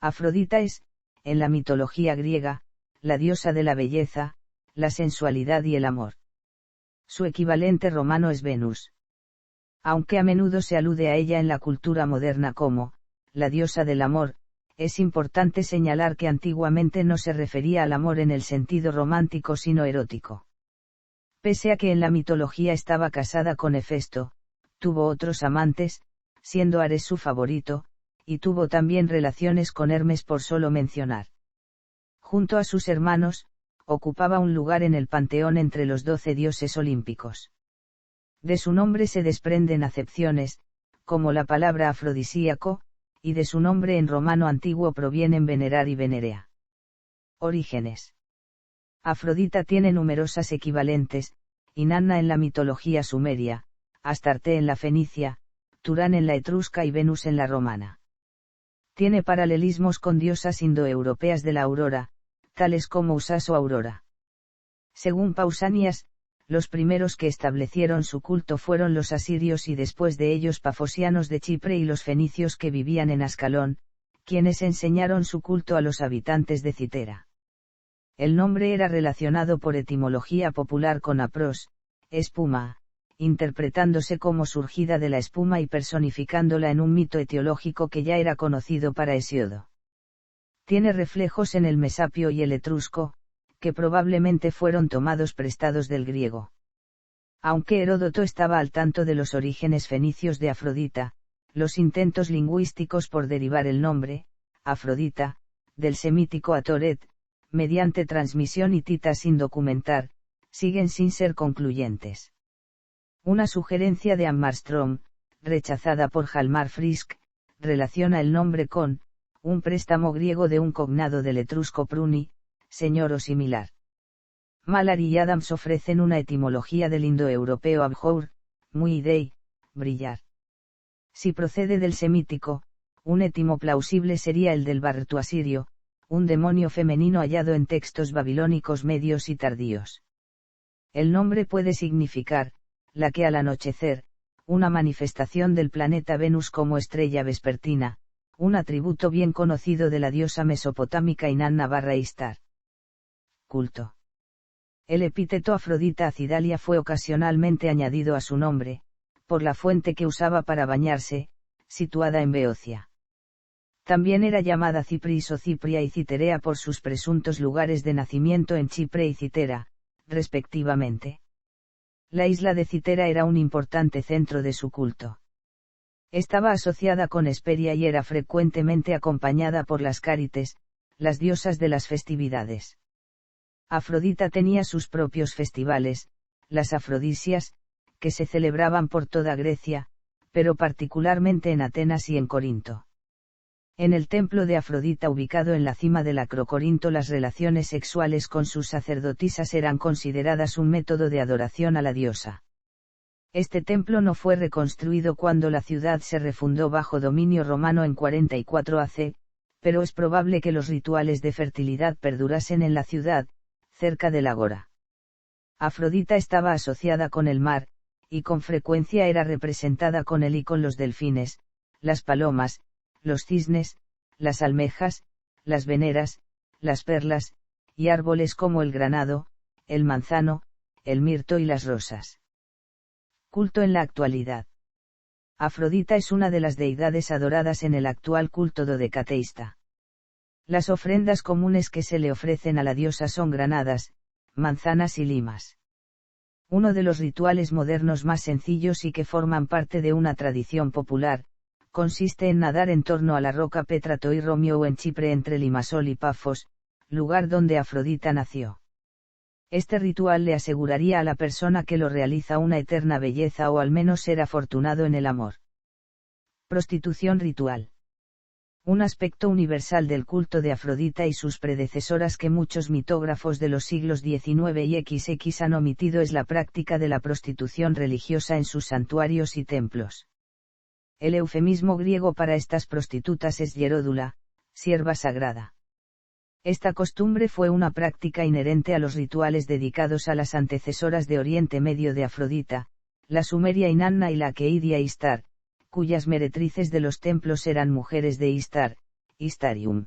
Afrodita es, en la mitología griega, la diosa de la belleza, la sensualidad y el amor. Su equivalente romano es Venus. Aunque a menudo se alude a ella en la cultura moderna como, la diosa del amor, es importante señalar que antiguamente no se refería al amor en el sentido romántico sino erótico. Pese a que en la mitología estaba casada con Hefesto, tuvo otros amantes, siendo Ares su favorito, y tuvo también relaciones con Hermes por solo mencionar. Junto a sus hermanos, ocupaba un lugar en el panteón entre los 12 dioses olímpicos. De su nombre se desprenden acepciones, como la palabra afrodisíaco, y de su nombre en romano antiguo provienen venerar y venerea. Orígenes. Afrodita tiene numerosas equivalentes, Inanna en la mitología sumeria, Astarte en la fenicia, Turán en la etrusca y Venus en la romana. Tiene paralelismos con diosas indoeuropeas de la aurora, tales como Usas o Aurora. Según Pausanias, los primeros que establecieron su culto fueron los asirios y después de ellos pafosianos de Chipre y los fenicios que vivían en Ascalón, quienes enseñaron su culto a los habitantes de Citera. El nombre era relacionado por etimología popular con apros, espuma, interpretándose como surgida de la espuma y personificándola en un mito etiológico que ya era conocido para Hesíodo. Tiene reflejos en el mesapio y el etrusco, que probablemente fueron tomados prestados del griego. Aunque Heródoto estaba al tanto de los orígenes fenicios de Afrodita, los intentos lingüísticos por derivar el nombre, Afrodita, del semítico Atoret, mediante transmisión hitita sin documentar, siguen sin ser concluyentes. Una sugerencia de Ammarström, rechazada por Hjalmar Frisk, relaciona el nombre con, un préstamo griego de un cognado del etrusco pruni, señor o similar. Mallory y Adams ofrecen una etimología del indoeuropeo abjour, muy idei, brillar. Si procede del semítico, un etimo plausible sería el del bartuasirio, un demonio femenino hallado en textos babilónicos medios y tardíos. El nombre puede significar, la que al anochecer, una manifestación del planeta Venus como estrella vespertina, un atributo bien conocido de la diosa mesopotámica Inanna / Istar. Culto. El epíteto Afrodita Acidalia fue ocasionalmente añadido a su nombre, por la fuente que usaba para bañarse, situada en Beocia. También era llamada Cipris o Cipria y Citerea por sus presuntos lugares de nacimiento en Chipre y Citera, respectivamente. La isla de Citera era un importante centro de su culto. Estaba asociada con Hesperia y era frecuentemente acompañada por las Cárites, las diosas de las festividades. Afrodita tenía sus propios festivales, las Afrodisias, que se celebraban por toda Grecia, pero particularmente en Atenas y en Corinto. En el templo de Afrodita ubicado en la cima del Acrocorinto las relaciones sexuales con sus sacerdotisas eran consideradas un método de adoración a la diosa. Este templo no fue reconstruido cuando la ciudad se refundó bajo dominio romano en 44 AC, pero es probable que los rituales de fertilidad perdurasen en la ciudad, cerca del ágora. Afrodita estaba asociada con el mar, y con frecuencia era representada con él y con los delfines, las palomas, los cisnes, las almejas, las veneras, las perlas, y árboles como el granado, el manzano, el mirto y las rosas. Culto en la actualidad. Afrodita es una de las deidades adoradas en el actual culto dodecateísta. Las ofrendas comunes que se le ofrecen a la diosa son granadas, manzanas y limas. Uno de los rituales modernos más sencillos y que forman parte de una tradición popular, consiste en nadar en torno a la roca Petra Toi Romeo en Chipre entre Limasol y Pafos, lugar donde Afrodita nació. Este ritual le aseguraría a la persona que lo realiza una eterna belleza o al menos ser afortunado en el amor. Prostitución ritual. Un aspecto universal del culto de Afrodita y sus predecesoras que muchos mitógrafos de los siglos XIX y XX han omitido es la práctica de la prostitución religiosa en sus santuarios y templos. El eufemismo griego para estas prostitutas es hieródula, sierva sagrada. Esta costumbre fue una práctica inherente a los rituales dedicados a las antecesoras de Oriente Medio de Afrodita, la sumeria Inanna y la aqueidia Istar, cuyas meretrices de los templos eran mujeres de Istar, Histarium.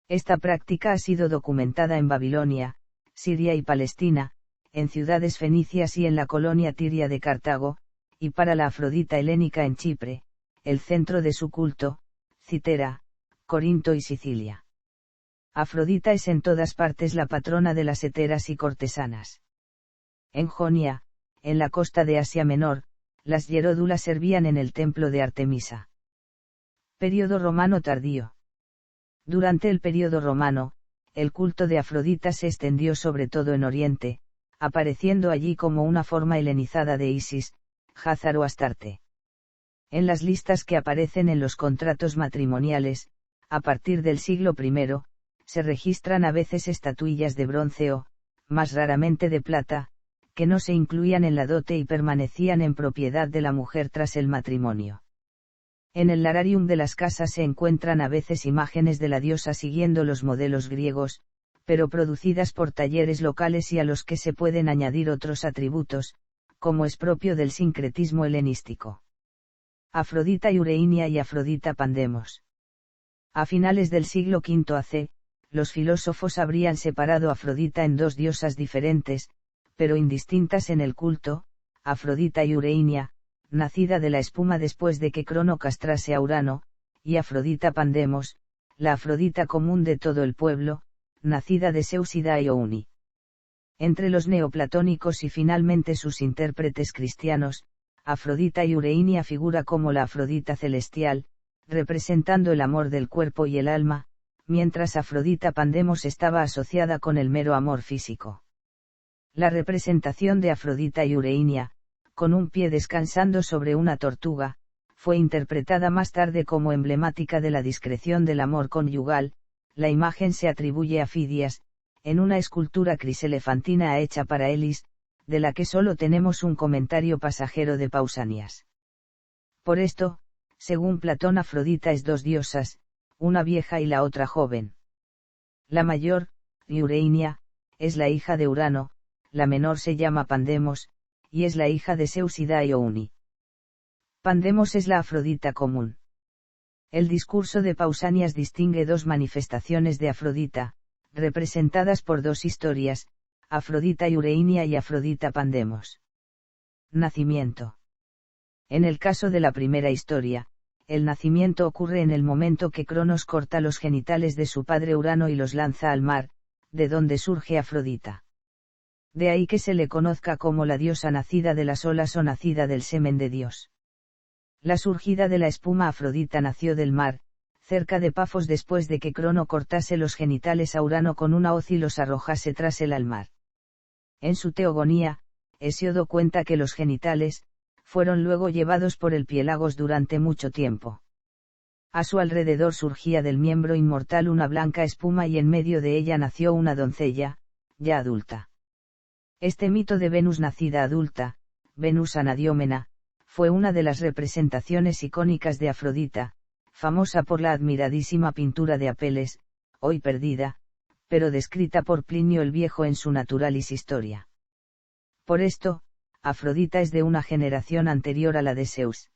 Esta práctica ha sido documentada en Babilonia, Siria y Palestina, en ciudades fenicias y en la colonia tiria de Cartago, y para la Afrodita helénica en Chipre, el centro de su culto, Citera, Corinto y Sicilia. Afrodita es en todas partes la patrona de las heteras y cortesanas. En Jonia, en la costa de Asia Menor, las hieródulas servían en el templo de Artemisa. Período romano tardío. Durante el período romano, el culto de Afrodita se extendió sobre todo en Oriente, apareciendo allí como una forma helenizada de Isis, Hazar o Astarte. En las listas que aparecen en los contratos matrimoniales, a partir del siglo I, se registran a veces estatuillas de bronce o, más raramente de plata, que no se incluían en la dote y permanecían en propiedad de la mujer tras el matrimonio. En el lararium de las casas se encuentran a veces imágenes de la diosa siguiendo los modelos griegos, pero producidas por talleres locales y a los que se pueden añadir otros atributos, como es propio del sincretismo helenístico. Afrodita Iureinia y Afrodita Pandemos. A finales del siglo V AC, los filósofos habrían separado Afrodita en dos diosas diferentes, pero indistintas en el culto, Afrodita Iureinia, nacida de la espuma después de que Crono castrase a Urano, y Afrodita Pandemos, la Afrodita común de todo el pueblo, nacida de Zeus y Diouni. Entre los neoplatónicos y finalmente sus intérpretes cristianos, Afrodita Iureinia figura como la Afrodita celestial, representando el amor del cuerpo y el alma, mientras Afrodita Pandemos estaba asociada con el mero amor físico. La representación de Afrodita Iureinia, con un pie descansando sobre una tortuga, fue interpretada más tarde como emblemática de la discreción del amor conyugal. La imagen se atribuye a Fidias, en una escultura criselefantina hecha para Elis, de la que solo tenemos un comentario pasajero de Pausanias. Por esto, según Platón, Afrodita es dos diosas, una vieja y la otra joven. La mayor, Iureinia, es la hija de Urano, la menor se llama Pandemos, y es la hija de Zeus y Diouni. Pandemos es la Afrodita común. El discurso de Pausanias distingue dos manifestaciones de Afrodita, representadas por dos historias, Afrodita Iureinia y Afrodita Pandemos. Nacimiento. En el caso de la primera historia, el nacimiento ocurre en el momento que Cronos corta los genitales de su padre Urano y los lanza al mar, de donde surge Afrodita. De ahí que se le conozca como la diosa nacida de las olas o nacida del semen de Dios. La surgida de la espuma Afrodita nació del mar, cerca de Pafos después de que Crono cortase los genitales a Urano con una hoz y los arrojase tras él al mar. En su Teogonía, Hesiodo cuenta que los genitales, fueron luego llevados por el Piélagos durante mucho tiempo. A su alrededor surgía del miembro inmortal una blanca espuma y en medio de ella nació una doncella, ya adulta. Este mito de Venus nacida adulta, Venus Anadiómena, fue una de las representaciones icónicas de Afrodita, famosa por la admiradísima pintura de Apeles, hoy perdida, pero descrita por Plinio el Viejo en su Naturalis Historia. Por esto, Afrodita es de una generación anterior a la de Zeus.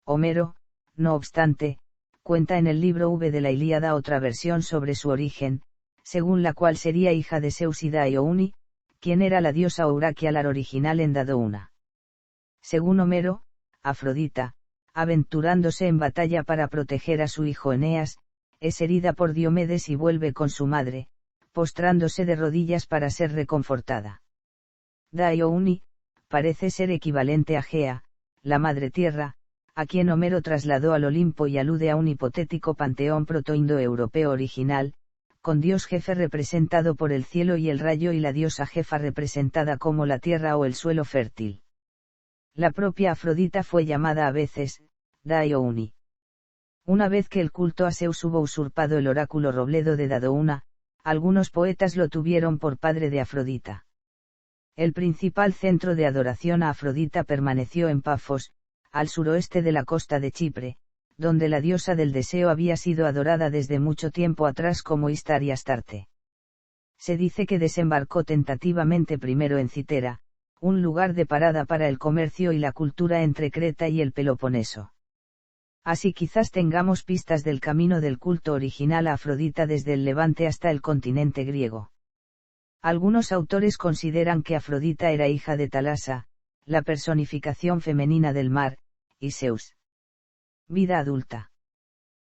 Homero, no obstante, cuenta en el libro V de la Ilíada otra versión sobre su origen, según la cual sería hija de Zeus y Diouni, quien era la diosa Eurakialar original en Dadouna. Según Homero, Afrodita, aventurándose en batalla para proteger a su hijo Eneas, es herida por Diomedes y vuelve con su madre, postrándose de rodillas para ser reconfortada. Diouni, parece ser equivalente a Gea, la madre tierra, a quien Homero trasladó al Olimpo y alude a un hipotético panteón protoindoeuropeo original, con dios jefe representado por el cielo y el rayo y la diosa jefa representada como la tierra o el suelo fértil. La propia Afrodita fue llamada a veces, Diouni. Una vez que el culto a Zeus hubo usurpado el oráculo Robledo de Dadouna, algunos poetas lo tuvieron por padre de Afrodita. El principal centro de adoración a Afrodita permaneció en Pafos, al suroeste de la costa de Chipre, donde la diosa del deseo había sido adorada desde mucho tiempo atrás como Istar y Astarte. Se dice que desembarcó tentativamente primero en Citera, un lugar de parada para el comercio y la cultura entre Creta y el Peloponeso. Así quizás tengamos pistas del camino del culto original a Afrodita desde el Levante hasta el continente griego. Algunos autores consideran que Afrodita era hija de Talasa, la personificación femenina del mar, y Zeus. Vida adulta.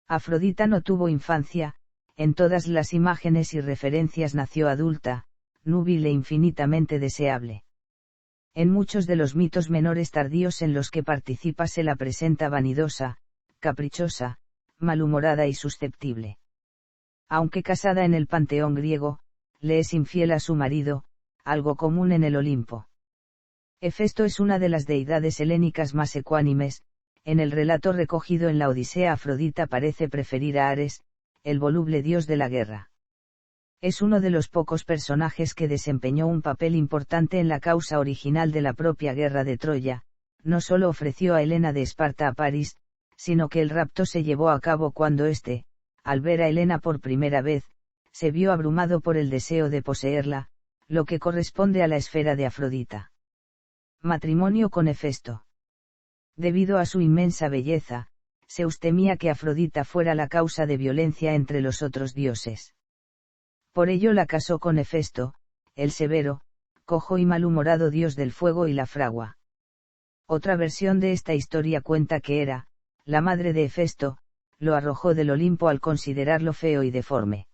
Afrodita no tuvo infancia, en todas las imágenes y referencias nació adulta, núbil e infinitamente deseable. En muchos de los mitos menores tardíos en los que participa se la presenta vanidosa, caprichosa, malhumorada y susceptible. Aunque casada en el panteón griego, le es infiel a su marido, algo común en el Olimpo. Hefesto es una de las deidades helénicas más ecuánimes. En el relato recogido en la Odisea, Afrodita parece preferir a Ares, el voluble dios de la guerra. Es uno de los pocos personajes que desempeñó un papel importante en la causa original de la propia guerra de Troya. No solo ofreció a Helena de Esparta a París, sino que el rapto se llevó a cabo cuando éste, al ver a Helena por primera vez, se vio abrumado por el deseo de poseerla, lo que corresponde a la esfera de Afrodita. Matrimonio con Hefesto. Debido a su inmensa belleza, Zeus temía que Afrodita fuera la causa de violencia entre los otros dioses. Por ello la casó con Hefesto, el severo, cojo y malhumorado dios del fuego y la fragua. Otra versión de esta historia cuenta que Hera, la madre de Hefesto, lo arrojó del Olimpo al considerarlo feo y deforme.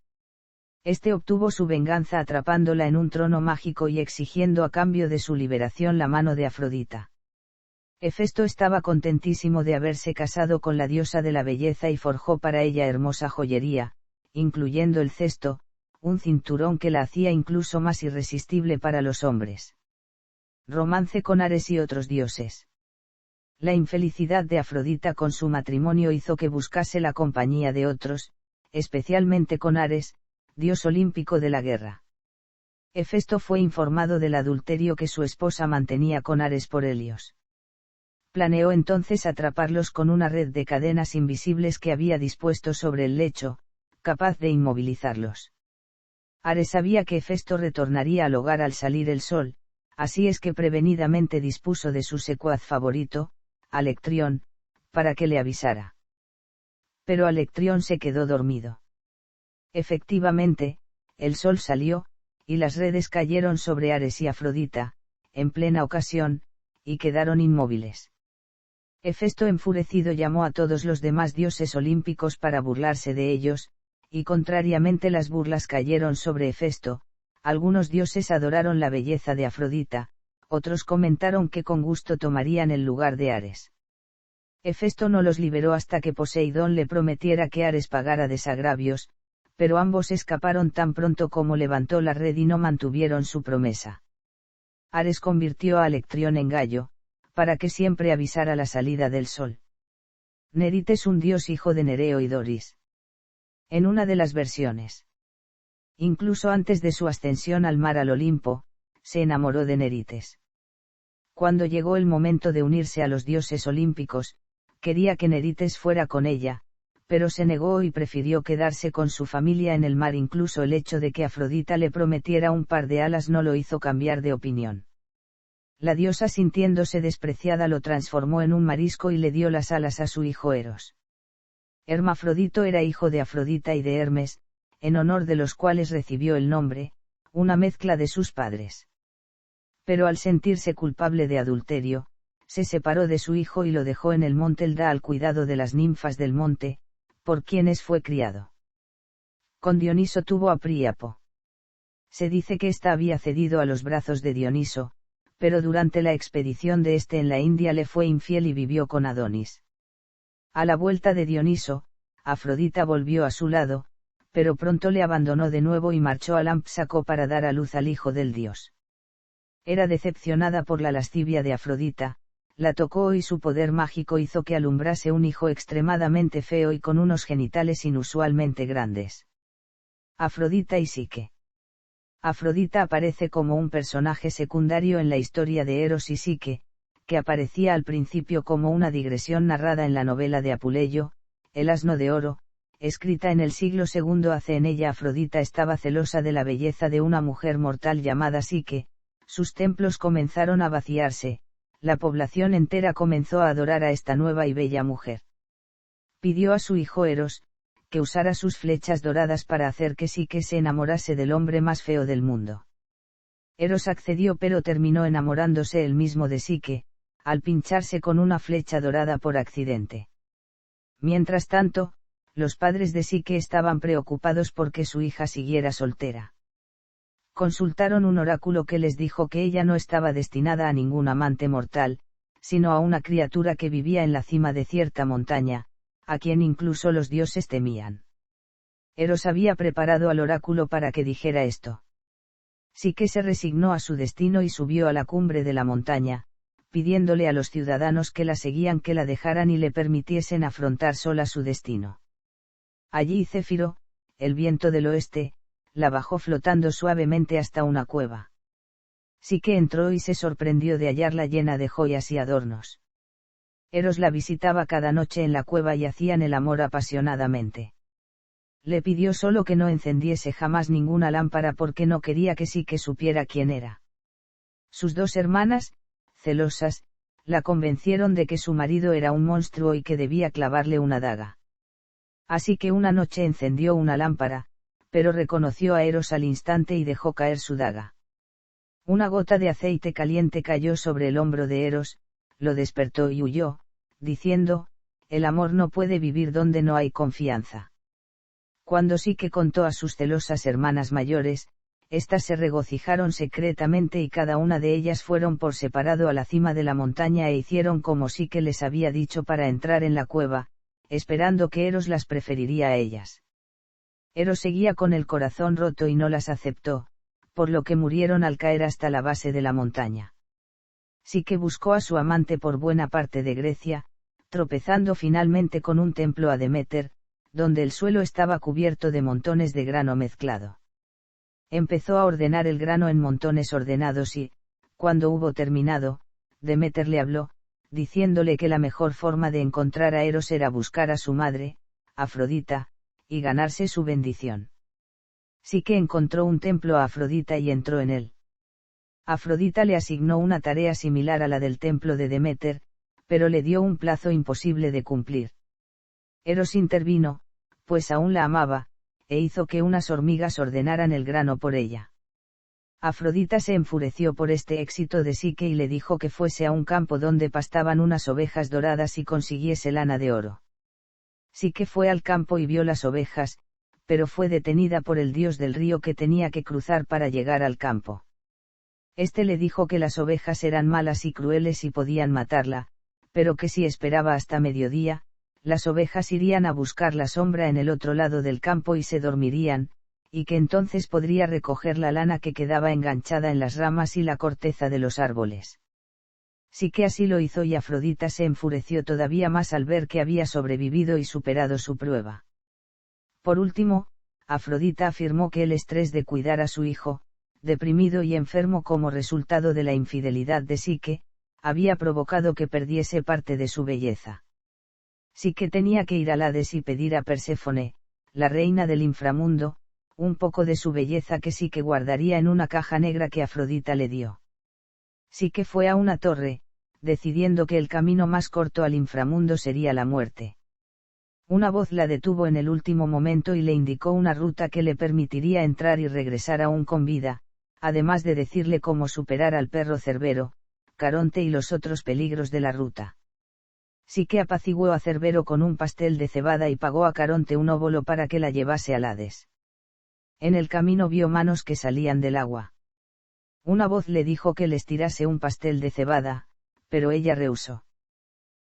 Este obtuvo su venganza atrapándola en un trono mágico y exigiendo a cambio de su liberación la mano de Afrodita. Hefesto estaba contentísimo de haberse casado con la diosa de la belleza y forjó para ella hermosa joyería, incluyendo el cesto, un cinturón que la hacía incluso más irresistible para los hombres. Romance con Ares y otros dioses. La infelicidad de Afrodita con su matrimonio hizo que buscase la compañía de otros, especialmente con Ares, dios olímpico de la guerra. Hefesto fue informado del adulterio que su esposa mantenía con Ares por Helios. Planeó entonces atraparlos con una red de cadenas invisibles que había dispuesto sobre el lecho, capaz de inmovilizarlos. Ares sabía que Hefesto retornaría al hogar al salir el sol, así es que prevenidamente dispuso de su secuaz favorito, Alectrión, para que le avisara. Pero Alectrión se quedó dormido. Efectivamente, el sol salió, y las redes cayeron sobre Ares y Afrodita, en plena ocasión, y quedaron inmóviles. Hefesto enfurecido llamó a todos los demás dioses olímpicos para burlarse de ellos, y contrariamente las burlas cayeron sobre Hefesto. Algunos dioses adoraron la belleza de Afrodita, otros comentaron que con gusto tomarían el lugar de Ares. Hefesto no los liberó hasta que Poseidón le prometiera que Ares pagara desagravios, pero ambos escaparon tan pronto como levantó la red y no mantuvieron su promesa. Ares convirtió a Alectrión en gallo, para que siempre avisara la salida del sol. Nerites, un dios hijo de Nereo y Doris. En una de las versiones, incluso antes de su ascensión al mar al Olimpo, se enamoró de Nerites. Cuando llegó el momento de unirse a los dioses olímpicos, quería que Nerites fuera con ella, pero se negó y prefirió quedarse con su familia en el mar. Incluso el hecho de que Afrodita le prometiera un par de alas no lo hizo cambiar de opinión. La diosa, sintiéndose despreciada, lo transformó en un marisco y le dio las alas a su hijo Eros. Hermafrodito era hijo de Afrodita y de Hermes, en honor de los cuales recibió el nombre, una mezcla de sus padres. Pero al sentirse culpable de adulterio, se separó de su hijo y lo dejó en el monte Elda al cuidado de las ninfas del monte, por quienes fue criado. Con Dioniso tuvo a Príapo. Se dice que ésta había cedido a los brazos de Dioniso, pero durante la expedición de este en la India le fue infiel y vivió con Adonis. A la vuelta de Dioniso, Afrodita volvió a su lado, pero pronto le abandonó de nuevo y marchó a Lampsaco para dar a luz al hijo del dios. Era decepcionada por la lascivia de Afrodita, la tocó y su poder mágico hizo que alumbrase un hijo extremadamente feo y con unos genitales inusualmente grandes. Afrodita y Psique. Afrodita aparece como un personaje secundario en la historia de Eros y Psique, que aparecía al principio como una digresión narrada en la novela de Apuleyo, El asno de oro, escrita en el siglo II a.C. En ella Afrodita estaba celosa de la belleza de una mujer mortal llamada Psique, sus templos comenzaron a vaciarse, la población entera comenzó a adorar a esta nueva y bella mujer. Pidió a su hijo Eros, que usara sus flechas doradas para hacer que Psique se enamorase del hombre más feo del mundo. Eros accedió, pero terminó enamorándose él mismo de Psique, al pincharse con una flecha dorada por accidente. Mientras tanto, los padres de Psique estaban preocupados porque su hija siguiera soltera. Consultaron un oráculo que les dijo que ella no estaba destinada a ningún amante mortal, sino a una criatura que vivía en la cima de cierta montaña, a quien incluso los dioses temían. Eros había preparado al oráculo para que dijera esto. Psique se resignó a su destino y subió a la cumbre de la montaña, pidiéndole a los ciudadanos que la seguían que la dejaran y le permitiesen afrontar sola su destino. Allí Céfiro, el viento del oeste, la bajó flotando suavemente hasta una cueva. Psique entró y se sorprendió de hallarla llena de joyas y adornos. Eros la visitaba cada noche en la cueva y hacían el amor apasionadamente. Le pidió solo que no encendiese jamás ninguna lámpara porque no quería que Psique supiera quién era. Sus dos hermanas, celosas, la convencieron de que su marido era un monstruo y que debía clavarle una daga. Así que una noche encendió una lámpara, pero reconoció a Eros al instante y dejó caer su daga. Una gota de aceite caliente cayó sobre el hombro de Eros, lo despertó y huyó, diciendo, el amor no puede vivir donde no hay confianza. Cuando Psique contó a sus celosas hermanas mayores, éstas se regocijaron secretamente y cada una de ellas fueron por separado a la cima de la montaña e hicieron como Psique les había dicho para entrar en la cueva, esperando que Eros las preferiría a ellas. Eros seguía con el corazón roto y no las aceptó, por lo que murieron al caer hasta la base de la montaña. Psique buscó a su amante por buena parte de Grecia, tropezando finalmente con un templo a Deméter, donde el suelo estaba cubierto de montones de grano mezclado. Empezó a ordenar el grano en montones ordenados y, cuando hubo terminado, Deméter le habló, diciéndole que la mejor forma de encontrar a Eros era buscar a su madre, Afrodita, y ganarse su bendición. Psique encontró un templo a Afrodita y entró en él. Afrodita le asignó una tarea similar a la del templo de Deméter, pero le dio un plazo imposible de cumplir. Eros intervino, pues aún la amaba, e hizo que unas hormigas ordenaran el grano por ella. Afrodita se enfureció por este éxito de Psique y le dijo que fuese a un campo donde pastaban unas ovejas doradas y consiguiese lana de oro. Psique fue al campo y vio las ovejas, pero fue detenida por el dios del río que tenía que cruzar para llegar al campo. Este le dijo que las ovejas eran malas y crueles y podían matarla, pero que si esperaba hasta mediodía, las ovejas irían a buscar la sombra en el otro lado del campo y se dormirían, y que entonces podría recoger la lana que quedaba enganchada en las ramas y la corteza de los árboles. Psique así lo hizo y Afrodita se enfureció todavía más al ver que había sobrevivido y superado su prueba. Por último, Afrodita afirmó que el estrés de cuidar a su hijo, deprimido y enfermo como resultado de la infidelidad de Psique, había provocado que perdiese parte de su belleza. Psique tenía que ir al Hades y pedir a Perséfone, la reina del inframundo, un poco de su belleza que Psique guardaría en una caja negra que Afrodita le dio. Psique fue a una torre, decidiendo que el camino más corto al inframundo sería la muerte. Una voz la detuvo en el último momento y le indicó una ruta que le permitiría entrar y regresar aún con vida, además de decirle cómo superar al perro Cerbero, Caronte y los otros peligros de la ruta. Psique apaciguó a Cerbero con un pastel de cebada y pagó a Caronte un óbolo para que la llevase al Hades. En el camino vio manos que salían del agua. Una voz le dijo que les tirase un pastel de cebada, pero ella rehusó.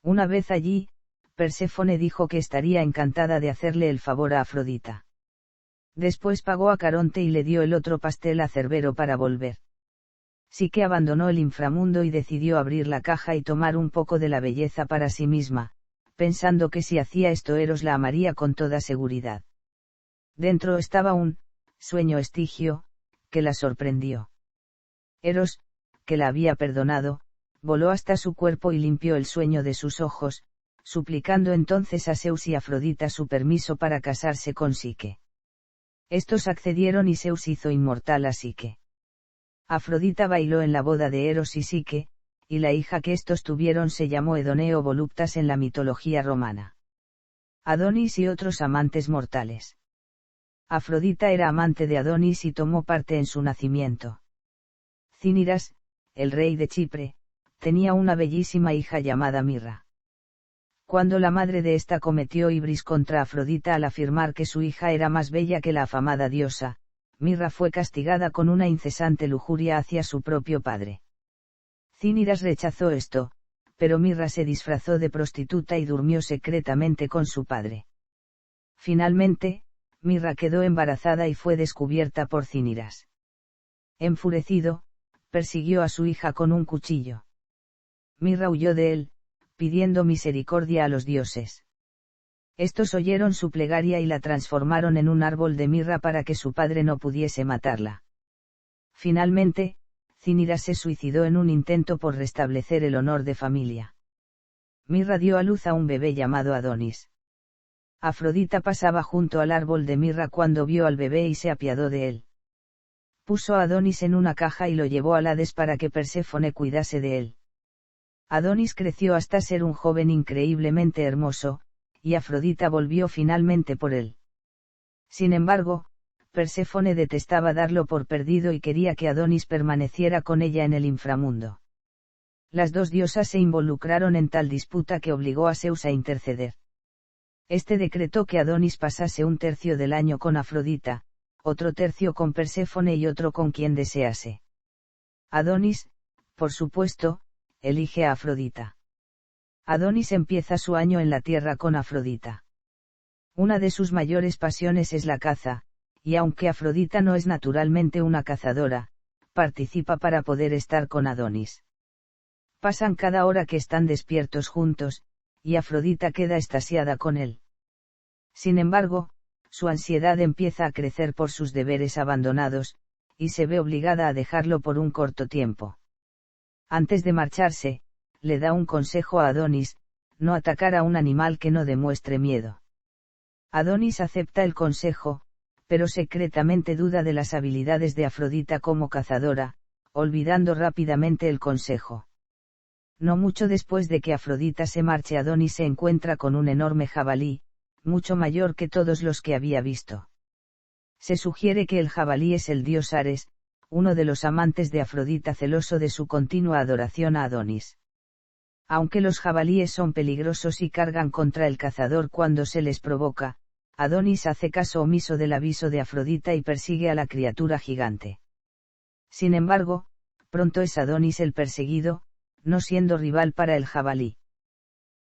Una vez allí, Perséfone dijo que estaría encantada de hacerle el favor a Afrodita. Después pagó a Caronte y le dio el otro pastel a Cerbero para volver. Psique abandonó el inframundo y decidió abrir la caja y tomar un poco de la belleza para sí misma, pensando que si hacía esto Eros la amaría con toda seguridad. Dentro estaba un sueño estigio, que la sorprendió. Eros, que la había perdonado, voló hasta su cuerpo y limpió el sueño de sus ojos, suplicando entonces a Zeus y Afrodita su permiso para casarse con Psique. Estos accedieron y Zeus hizo inmortal a Psique. Afrodita bailó en la boda de Eros y Psique, y la hija que estos tuvieron se llamó Edoneo Voluptas en la mitología romana. Adonis y otros amantes mortales. Afrodita era amante de Adonis y tomó parte en su nacimiento. Cíniras, el rey de Chipre, tenía una bellísima hija llamada Mirra. Cuando la madre de esta cometió ibris contra Afrodita al afirmar que su hija era más bella que la afamada diosa, Mirra fue castigada con una incesante lujuria hacia su propio padre. Cíniras rechazó esto, pero Mirra se disfrazó de prostituta y durmió secretamente con su padre. Finalmente, Mirra quedó embarazada y fue descubierta por Cíniras. Enfurecido, persiguió a su hija con un cuchillo. Mirra huyó de él, pidiendo misericordia a los dioses. Estos oyeron su plegaria y la transformaron en un árbol de mirra para que su padre no pudiese matarla. Finalmente, Cíniras se suicidó en un intento por restablecer el honor de familia. Mirra dio a luz a un bebé llamado Adonis. Afrodita pasaba junto al árbol de mirra cuando vio al bebé y se apiadó de él. Puso a Adonis en una caja y lo llevó al Hades para que Perséfone cuidase de él. Adonis creció hasta ser un joven increíblemente hermoso, y Afrodita volvió finalmente por él. Sin embargo, Perséfone detestaba darlo por perdido y quería que Adonis permaneciera con ella en el inframundo. Las dos diosas se involucraron en tal disputa que obligó a Zeus a interceder. Este decretó que Adonis pasase un tercio del año con Afrodita, otro tercio con Perséfone y otro con quien desease. Adonis, por supuesto, elige a Afrodita. Adonis empieza su año en la tierra con Afrodita. Una de sus mayores pasiones es la caza, y aunque Afrodita no es naturalmente una cazadora, participa para poder estar con Adonis. Pasan cada hora que están despiertos juntos, y Afrodita queda extasiada con él. Sin embargo, su ansiedad empieza a crecer por sus deberes abandonados, y se ve obligada a dejarlo por un corto tiempo. Antes de marcharse, le da un consejo a Adonis: no atacar a un animal que no demuestre miedo. Adonis acepta el consejo, pero secretamente duda de las habilidades de Afrodita como cazadora, olvidando rápidamente el consejo. No mucho después de que Afrodita se marche, Adonis se encuentra con un enorme jabalí, mucho mayor que todos los que había visto. Se sugiere que el jabalí es el dios Ares, uno de los amantes de Afrodita, celoso de su continua adoración a Adonis. Aunque los jabalíes son peligrosos y cargan contra el cazador cuando se les provoca, Adonis hace caso omiso del aviso de Afrodita y persigue a la criatura gigante. Sin embargo, pronto es Adonis el perseguido, no siendo rival para el jabalí.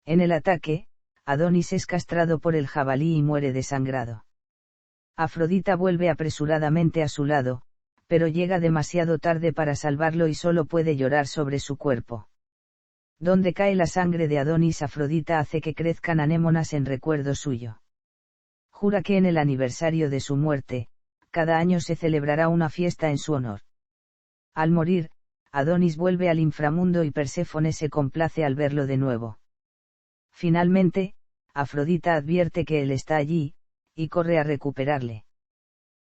En el ataque, Adonis es castrado por el jabalí y muere desangrado. Afrodita vuelve apresuradamente a su lado, pero llega demasiado tarde para salvarlo y solo puede llorar sobre su cuerpo. Donde cae la sangre de Adonis, Afrodita hace que crezcan anémonas en recuerdo suyo. Jura que en el aniversario de su muerte, cada año se celebrará una fiesta en su honor. Al morir, Adonis vuelve al inframundo y Perséfone se complace al verlo de nuevo. Finalmente, Afrodita advierte que él está allí, y corre a recuperarle.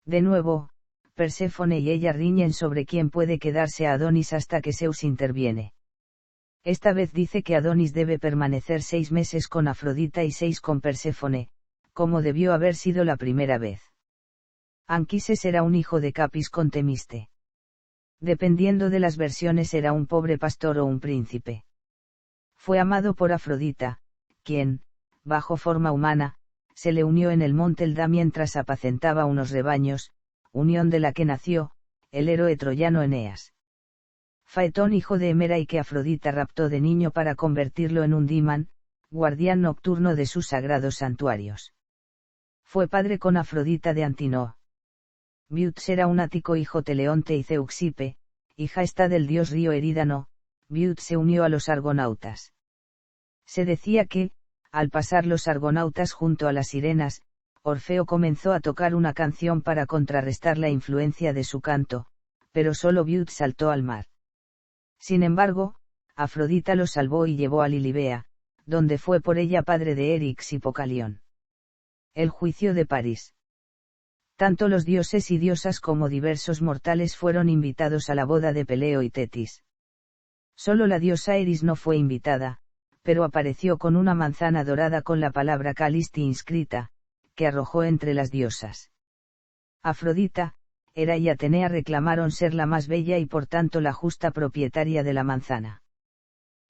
De nuevo, Perséfone y ella riñen sobre quién puede quedarse a Adonis hasta que Zeus interviene. Esta vez dice que Adonis debe permanecer 6 meses con Afrodita y 6 con Perséfone, como debió haber sido la primera vez. Anquises era un hijo de Capis con Temiste. Dependiendo de las versiones era un pobre pastor o un príncipe. Fue amado por Afrodita, quien, bajo forma humana, se le unió en el monte Elda mientras apacentaba unos rebaños, unión de la que nació el héroe troyano Eneas. Faetón, hijo de Hemera y que Afrodita raptó de niño para convertirlo en un Dimán, guardián nocturno de sus sagrados santuarios. Fue padre con Afrodita de Antinoo. Biuts era un ático hijo Teleonte y Zeuxippe, hija está del dios río Erídano. Biuts se unió a los argonautas. Se decía que, al pasar los argonautas junto a las sirenas, Orfeo comenzó a tocar una canción para contrarrestar la influencia de su canto, pero solo Biuts saltó al mar. Sin embargo, Afrodita lo salvó y llevó a Lilibea, donde fue por ella padre de Erix y Pocalión. El juicio de París. Tanto los dioses y diosas como diversos mortales fueron invitados a la boda de Peleo y Tetis. Solo la diosa Eris no fue invitada, pero apareció con una manzana dorada con la palabra Calisti inscrita, que arrojó entre las diosas. Afrodita, Hera y Atenea reclamaron ser la más bella y por tanto la justa propietaria de la manzana.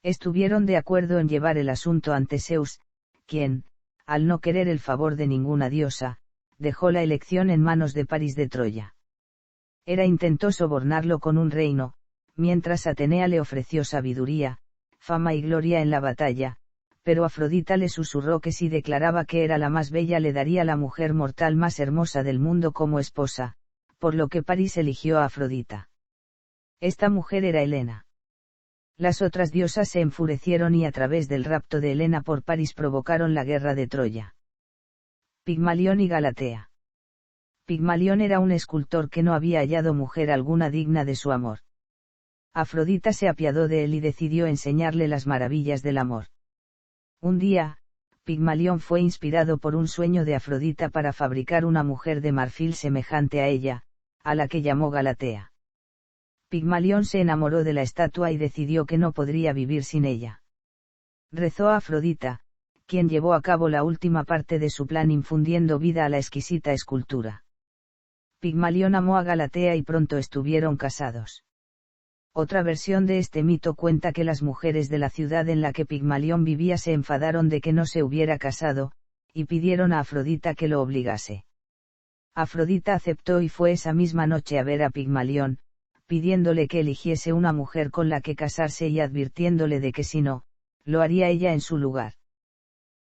Estuvieron de acuerdo en llevar el asunto ante Zeus, quien, al no querer el favor de ninguna diosa, dejó la elección en manos de París de Troya. Hera intentó sobornarlo con un reino, mientras Atenea le ofreció sabiduría, fama y gloria en la batalla, pero Afrodita le susurró que si declaraba que era la más bella le daría la mujer mortal más hermosa del mundo como esposa, por lo que París eligió a Afrodita. Esta mujer era Helena. Las otras diosas se enfurecieron y a través del rapto de Helena por París provocaron la guerra de Troya. Pigmalión y Galatea. Pigmalión era un escultor que no había hallado mujer alguna digna de su amor. Afrodita se apiadó de él y decidió enseñarle las maravillas del amor. Un día, Pigmalión fue inspirado por un sueño de Afrodita para fabricar una mujer de marfil semejante a ella, a la que llamó Galatea. Pigmalión se enamoró de la estatua y decidió que no podría vivir sin ella. Rezó a Afrodita, quien llevó a cabo la última parte de su plan infundiendo vida a la exquisita escultura. Pigmalión amó a Galatea y pronto estuvieron casados. Otra versión de este mito cuenta que las mujeres de la ciudad en la que Pigmalión vivía se enfadaron de que no se hubiera casado, y pidieron a Afrodita que lo obligase. Afrodita aceptó y fue esa misma noche a ver a Pigmalión, pidiéndole que eligiese una mujer con la que casarse y advirtiéndole de que si no, lo haría ella en su lugar.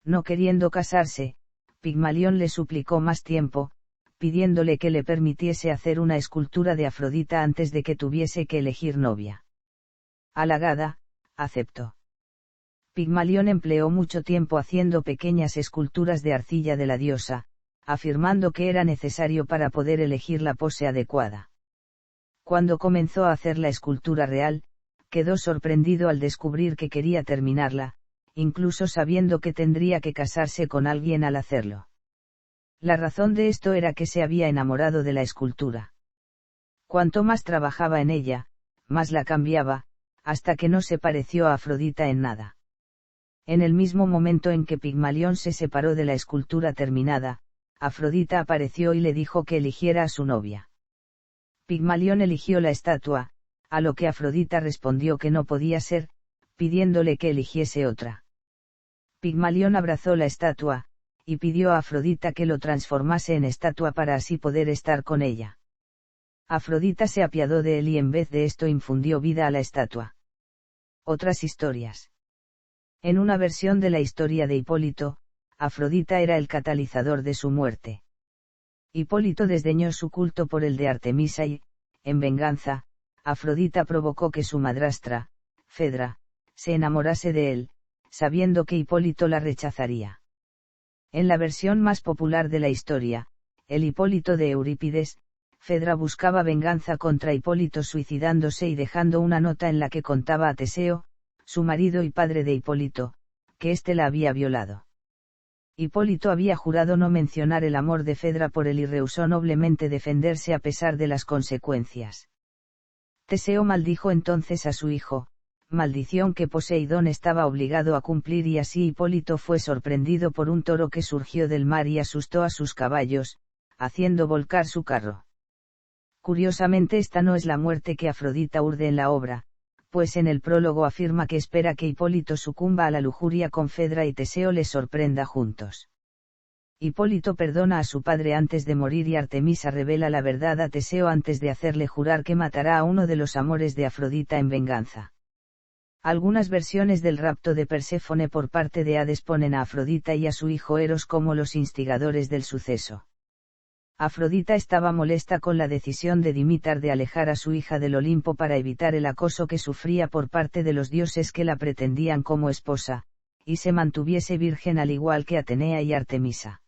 No queriendo casarse, Pigmalión le suplicó más tiempo, pidiéndole que le permitiese hacer una escultura de Afrodita antes de que tuviese que elegir novia. Halagada, aceptó. Pigmalión empleó mucho tiempo haciendo pequeñas esculturas de arcilla de la diosa, afirmando que era necesario para poder elegir la pose adecuada. Cuando comenzó a hacer la escultura real, quedó sorprendido al descubrir que quería terminarla, incluso sabiendo que tendría que casarse con alguien al hacerlo. La razón de esto era que se había enamorado de la escultura. Cuanto más trabajaba en ella, más la cambiaba, hasta que no se pareció a Afrodita en nada. En el mismo momento en que Pigmalión se separó de la escultura terminada, Afrodita apareció y le dijo que eligiera a su novia. Pigmalión eligió la estatua, a lo que Afrodita respondió que no podía ser, pidiéndole que eligiese otra. Pigmalión abrazó la estatua, y pidió a Afrodita que lo transformase en estatua para así poder estar con ella. Afrodita se apiadó de él y en vez de esto infundió vida a la estatua. Otras historias. En una versión de la historia de Hipólito, Afrodita era el catalizador de su muerte. Hipólito desdeñó su culto por el de Artemisa y, en venganza, Afrodita provocó que su madrastra, Fedra, se enamorase de él, sabiendo que Hipólito la rechazaría. En la versión más popular de la historia, el Hipólito de Eurípides, Fedra buscaba venganza contra Hipólito suicidándose y dejando una nota en la que contaba a Teseo, su marido y padre de Hipólito, que éste la había violado. Hipólito había jurado no mencionar el amor de Fedra por él y rehusó noblemente defenderse a pesar de las consecuencias. Teseo maldijo entonces a su hijo, maldición que Poseidón estaba obligado a cumplir y así Hipólito fue sorprendido por un toro que surgió del mar y asustó a sus caballos, haciendo volcar su carro. Curiosamente esta no es la muerte que Afrodita urde en la obra, pues en el prólogo afirma que espera que Hipólito sucumba a la lujuria con Fedra y Teseo les sorprenda juntos. Hipólito perdona a su padre antes de morir y Artemisa revela la verdad a Teseo antes de hacerle jurar que matará a uno de los amores de Afrodita en venganza. Algunas versiones del rapto de Perséfone por parte de Hades ponen a Afrodita y a su hijo Eros como los instigadores del suceso. Afrodita estaba molesta con la decisión de Dimitar de alejar a su hija del Olimpo para evitar el acoso que sufría por parte de los dioses que la pretendían como esposa, y se mantuviese virgen al igual que Atenea y Artemisa.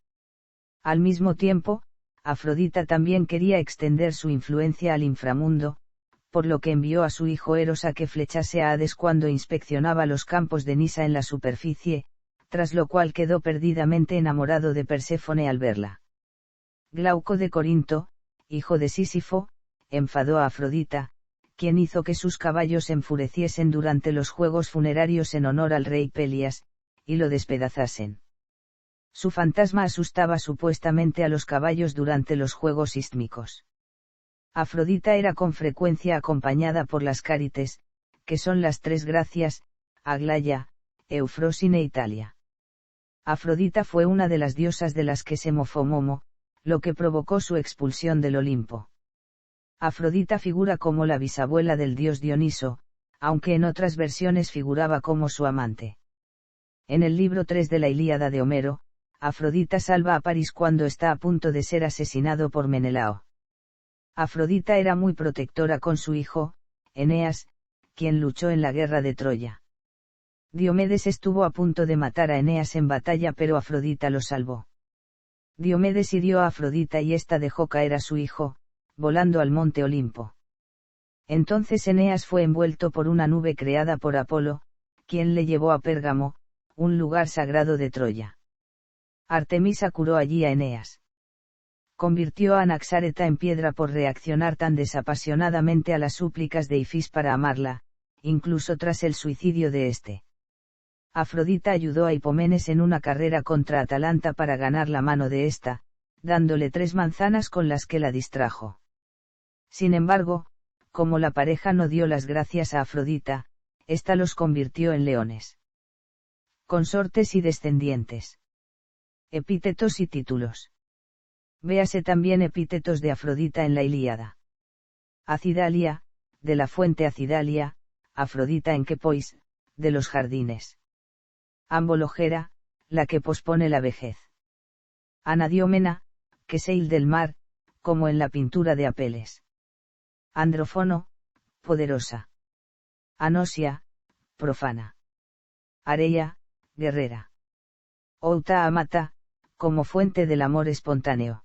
Al mismo tiempo, Afrodita también quería extender su influencia al inframundo, por lo que envió a su hijo Eros a que flechase a Hades cuando inspeccionaba los campos de Nisa en la superficie, tras lo cual quedó perdidamente enamorado de Perséfone al verla. Glauco de Corinto, hijo de Sísifo, enfadó a Afrodita, quien hizo que sus caballos enfureciesen durante los juegos funerarios en honor al rey Pelias, y lo despedazasen. Su fantasma asustaba supuestamente a los caballos durante los juegos ístmicos. Afrodita era con frecuencia acompañada por las Cárites, que son las tres gracias, Aglaya, Eufrosine e Italia. Afrodita fue una de las diosas de las que se mofó Momo, lo que provocó su expulsión del Olimpo. Afrodita figura como la bisabuela del dios Dioniso, aunque en otras versiones figuraba como su amante. En el libro 3 de la Ilíada de Homero, Afrodita salva a París cuando está a punto de ser asesinado por Menelao. Afrodita era muy protectora con su hijo, Eneas, quien luchó en la guerra de Troya. Diomedes estuvo a punto de matar a Eneas en batalla, pero Afrodita lo salvó. Diomedes hirió a Afrodita y ésta dejó caer a su hijo, volando al monte Olimpo. Entonces Eneas fue envuelto por una nube creada por Apolo, quien le llevó a Pérgamo, un lugar sagrado de Troya. Artemisa curó allí a Eneas. Convirtió a Anaxáreta en piedra por reaccionar tan desapasionadamente a las súplicas de Ifis para amarla, incluso tras el suicidio de este. Afrodita ayudó a Hipomenes en una carrera contra Atalanta para ganar la mano de ésta, dándole 3 manzanas con las que la distrajo. Sin embargo, como la pareja no dio las gracias a Afrodita, ésta los convirtió en leones. Consortes y descendientes. Epítetos y títulos. Véase también epítetos de Afrodita en la Ilíada. Acidalia, de la fuente Acidalia, Afrodita en Kepois, de los jardines. Ambologera, la que pospone la vejez. Anadiómena, que seil del mar, como en la pintura de Apeles. Andrófono, poderosa. Anosia, profana. Areia, guerrera. Outa amata, como fuente del amor espontáneo.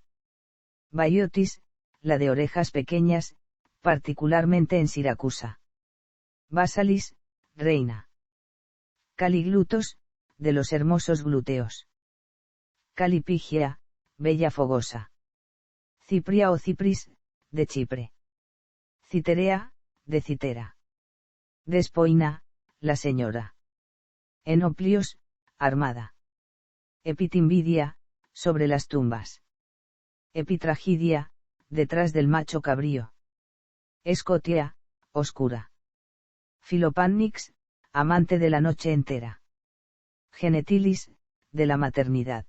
Baiotis, la de orejas pequeñas, particularmente en Siracusa. Basalis, reina. Caliglutos, de los hermosos glúteos. Calipigia, bella fogosa. Cipria o Cipris, de Chipre. Citerea, de Citera. Despoina, la señora. Enoplios, armada. Epitimbidia, sobre las tumbas. Epitragidia, detrás del macho cabrío. Escotia, oscura. Filopannix, amante de la noche entera. Genetilis, de la maternidad.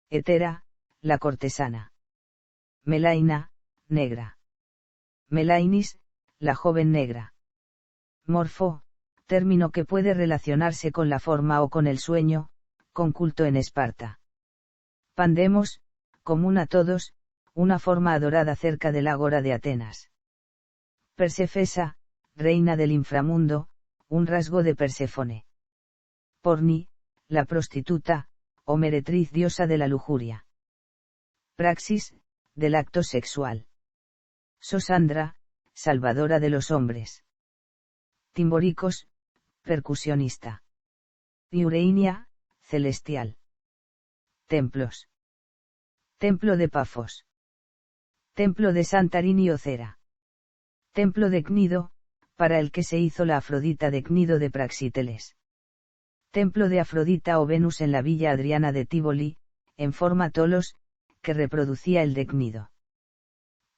Hetera, la cortesana. Melaina, negra. Melainis, la joven negra. Morfo, término que puede relacionarse con la forma o con el sueño, con culto en Esparta. Pandemos, común a todos, una forma adorada cerca del ágora de Atenas. Persefesa, reina del inframundo, un rasgo de Perséfone. Porni, la prostituta, o meretriz diosa de la lujuria. Praxis, del acto sexual. Sosandra, salvadora de los hombres. Timboricos, percusionista. Iureinia, celestial. Templos. Templo de Pafos. Templo de Santarini o Cera. Templo de Cnido, para el que se hizo la Afrodita de Cnido de Praxíteles. Templo de Afrodita o Venus en la Villa Adriana de Tívoli, en forma tolos, que reproducía el de Cnido.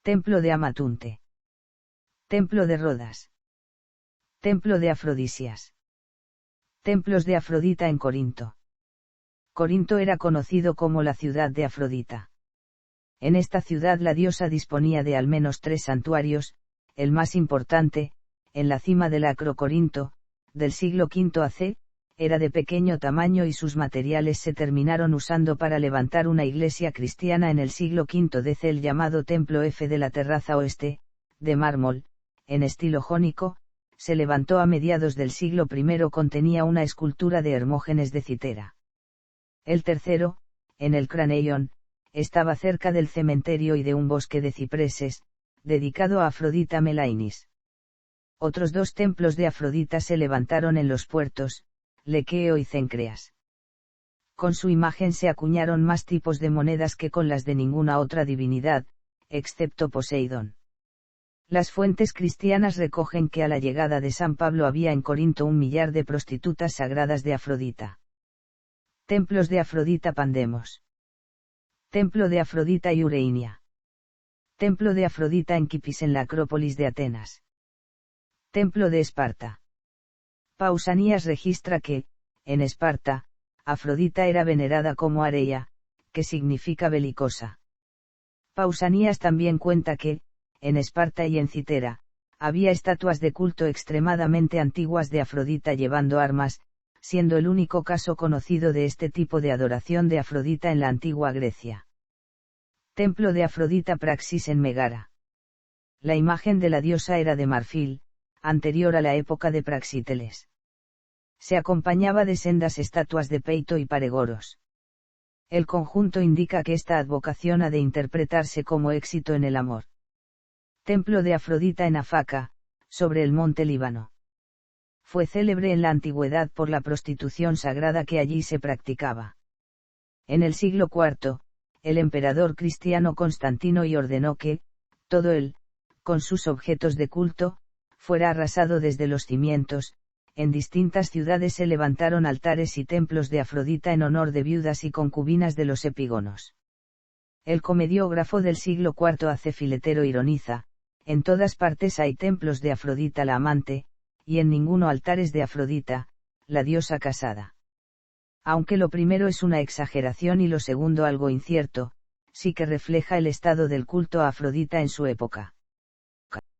Templo de Amatunte. Templo de Rodas. Templo de Afrodisias. Templos de Afrodita en Corinto. Corinto era conocido como la ciudad de Afrodita. En esta ciudad la diosa disponía de al menos 3 santuarios, el más importante, en la cima del Acrocorinto, del siglo V AC, era de pequeño tamaño y sus materiales se terminaron usando para levantar una iglesia cristiana en el siglo V DC. El llamado Templo F de la terraza oeste, de mármol, en estilo jónico, se levantó a mediados del siglo I. Contenía una escultura de Hermógenes de Citera. El tercero, en el Craneion, estaba cerca del cementerio y de un bosque de cipreses, dedicado a Afrodita Melainis. Otros 2 templos de Afrodita se levantaron en los puertos, Lequeo y Cencreas. Con su imagen se acuñaron más tipos de monedas que con las de ninguna otra divinidad, excepto Poseidón. Las fuentes cristianas recogen que a la llegada de San Pablo había en Corinto 1 millar de prostitutas sagradas de Afrodita. Templos de Afrodita Pandemos. Templo de Afrodita Iureinia. Templo de Afrodita en Kipis en la Acrópolis de Atenas. Templo de Esparta. Pausanias registra que, en Esparta, Afrodita era venerada como Areia, que significa belicosa. Pausanias también cuenta que, en Esparta y en Citera, había estatuas de culto extremadamente antiguas de Afrodita llevando armas, siendo el único caso conocido de este tipo de adoración de Afrodita en la antigua Grecia. Templo de Afrodita Praxis en Megara. La imagen de la diosa era de marfil, anterior a la época de Praxíteles. Se acompañaba de sendas estatuas de peito y paregoros. El conjunto indica que esta advocación ha de interpretarse como éxito en el amor. Templo de Afrodita en Afaca, sobre el monte Líbano. Fue célebre en la antigüedad por la prostitución sagrada que allí se practicaba. En el siglo IV, el emperador cristiano Constantino I ordenó que, todo él, con sus objetos de culto, fuera arrasado desde los cimientos. En distintas ciudades se levantaron altares y templos de Afrodita en honor de viudas y concubinas de los epígonos. El comediógrafo del siglo IV hace Filetero ironiza, en todas partes hay templos de Afrodita la amante, y en ninguno altares de Afrodita, la diosa casada. Aunque lo primero es una exageración y lo segundo algo incierto, sí que refleja el estado del culto a Afrodita en su época.